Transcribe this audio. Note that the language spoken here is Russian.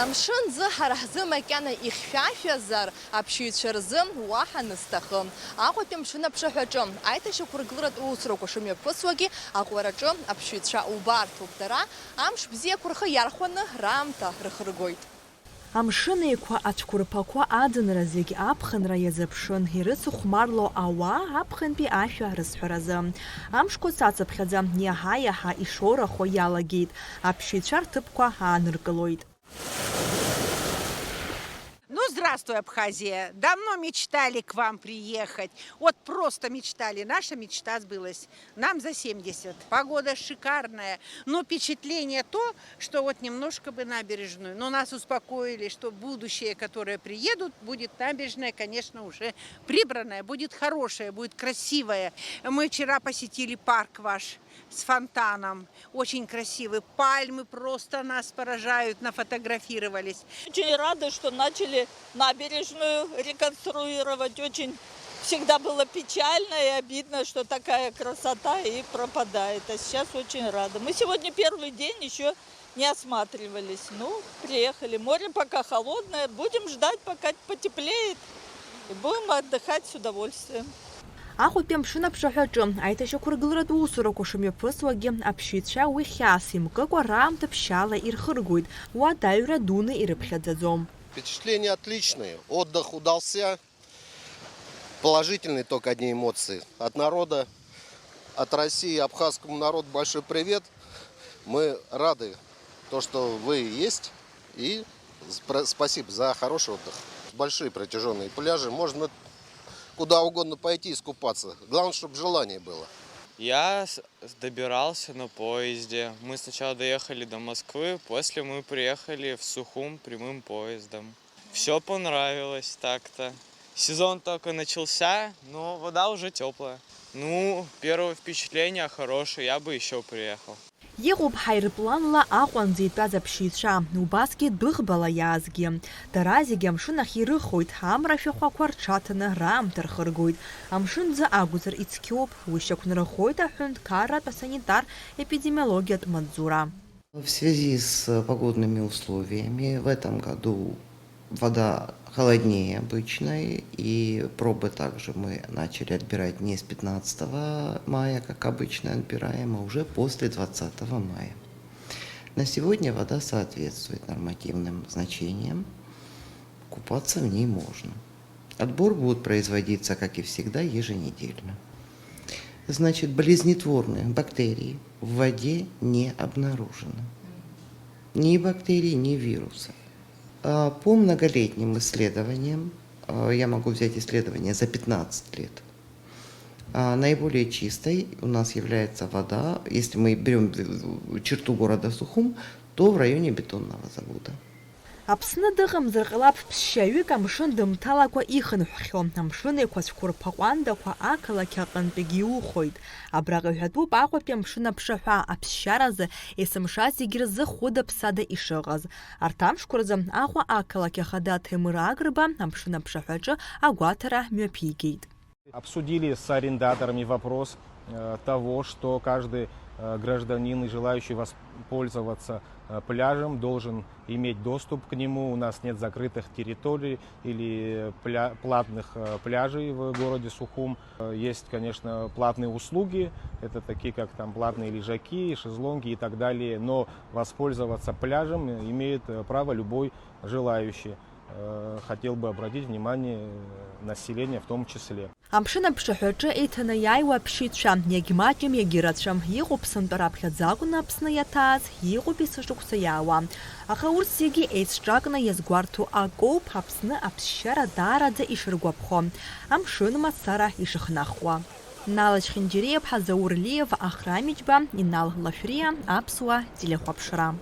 Амшынзы ҳара-ҳзы макьана ихьшәашәазар аԥшьыҩцәа рзы уаҳа нысҭахым. Аҟәатәи амшын аԥшаҳәаҿы аиҭашьақәыргыларатә усурақәа шымҩаԥысуагьы аҟәараҿы аԥшьыҩцәа убарҭоуп. Дара амш бзиақәа рхы иархәаны раамҭа рыхыргоит. Амшын еиқәа ацәқәырԥақәа аӡынра зегь аԥхынра иазыԥшын, ирыцхәмарло ауаа аԥхынтәи ашәа рызҳәаразы. Амшқәа цацыԥхьаӡа иаҳа-иаҳа ишорахо иалагеит. Аԥшьыҩцәа рҭыԥқәа ааныркылоит. Ну, здравствуй, Абхазия. Давно мечтали к вам приехать. Вот просто мечтали. Наша мечта сбылась. Нам за 70. Погода шикарная. Но впечатление то, что вот немножко бы набережную. Но нас успокоили, что будущее, которое приедут, будет набережная, конечно, уже прибранная, будет хорошая, будет красивая. Мы вчера посетили парк ваш с фонтаном. Очень красивый. Пальмы просто нас поражают, нафотографировались. Очень рада, что начали набережную реконструировать. Очень всегда было печально и обидно, что такая красота и пропадает. А сейчас очень рада. Мы сегодня первый день еще не осматривались. Ну, приехали. Море пока холодное. Будем ждать, пока потеплеет. И будем отдыхать с удовольствием. Аҟәатәи амшын аԥшаҳәаҿы аиҭашьақәыргыларатә усурақәа шымҩаԥысуагьы аԥшьыҩцәа уи хьаас имкыкәа раамҭа ԥшьаала ирхыргоит, уадаҩра дуны ирыԥхьаӡаӡом. Впечатления отличные, отдых удался, положительные только одни эмоции. От народа, от России, абхазскому народу большой привет. Мы рады, что вы есть, и спасибо за хороший отдых. Большие протяженные пляжи, можно куда угодно пойти искупаться. Главное, чтобы желание было. Я добирался на поезде. Мы сначала доехали до Москвы, после мы приехали в Сухум прямым поездом. Все понравилось так-то. Сезон только начался, но вода уже теплая. Ну, первое впечатление хорошее, я бы еще приехал. Иҟоуп ҳаирпланла Аҟәанӡа итәаз аԥшьыҩцәа, убасгьы дәыӷбала иаазгьы. Дара зегьы амшын ахь ирыхоит, амра ашәахәақәа рҽаҭаны раамҭа рхыргоит. Амшынӡа акәзар ицқьоуп, уи шьақәнархоит аҳәынҭқарратә асанитар-эпидемиологиатә маҵзура. В связи с погодными условиями в этом году вода холоднее обычной, и пробы также мы начали отбирать не с 15 мая, как обычно отбираем, а уже после 20 мая. На сегодня вода соответствует нормативным значениям, купаться в ней можно. Отбор будет производиться, как и всегда, еженедельно. Значит, болезнетворных бактерий в воде не обнаружено. Ни бактерий, ни вирусов. По многолетним исследованиям, я могу взять исследования за 15 лет, наиболее чистой у нас является вода, если мы берем черту города Сухум, то в районе бетонного завода. Аԥсны дыҟамзар ҟалап ԥсшьаҩык амшын дымҭалакәа ихынҳәхьо, амшын еиқәа ҟәандақәа ақалақь аҟынтәигьы иухоит. Абраҟа иҳәатәуп Аҟәатәи амшын аԥшаҳәа аԥсшьаразы есымша зегьы рзы хәыда-ԥсада ишыҟаз. Арҭ амшқәа рзы Аҟәа ақалақь ахада Ҭемыр Агрба амшын аԥшаҳәаҿы агәаҭара мҩаԥигеит. Обсудили с арендаторами вопрос того, что каждый гражданин и желающий воспользоваться пляжем должен иметь доступ к нему. У нас нет закрытых территорий или платных пляжей в городе Сухум. Есть, конечно, платные услуги, это такие как там платные лежаки, шезлонги и так далее, но воспользоваться пляжем имеет право любой желающий. Хотел бы обратить внимание населения в том числе. Амшын аԥшаҳәаҿы еиҭаны иааиуа аԥшьыҩцәа иагьмаҷым егьырацәам, иҟоуп сынтәа раԥхьаӡа акәны Аԥсны иаҭааз, иҟоуп есышықәса иаауа. Аха урҭ зегьы еицҿакны иазгәарҭо акоуп Аԥсны аԥсшьара даараӡа ишыргәаԥхо, амшын мацара ишыхнахуа. Нала Чхинџьиреиԥҳа, Заур Лиев, Ахра Миџьба, Инал Лашәриа, Аԥсуа телехәаԥшра.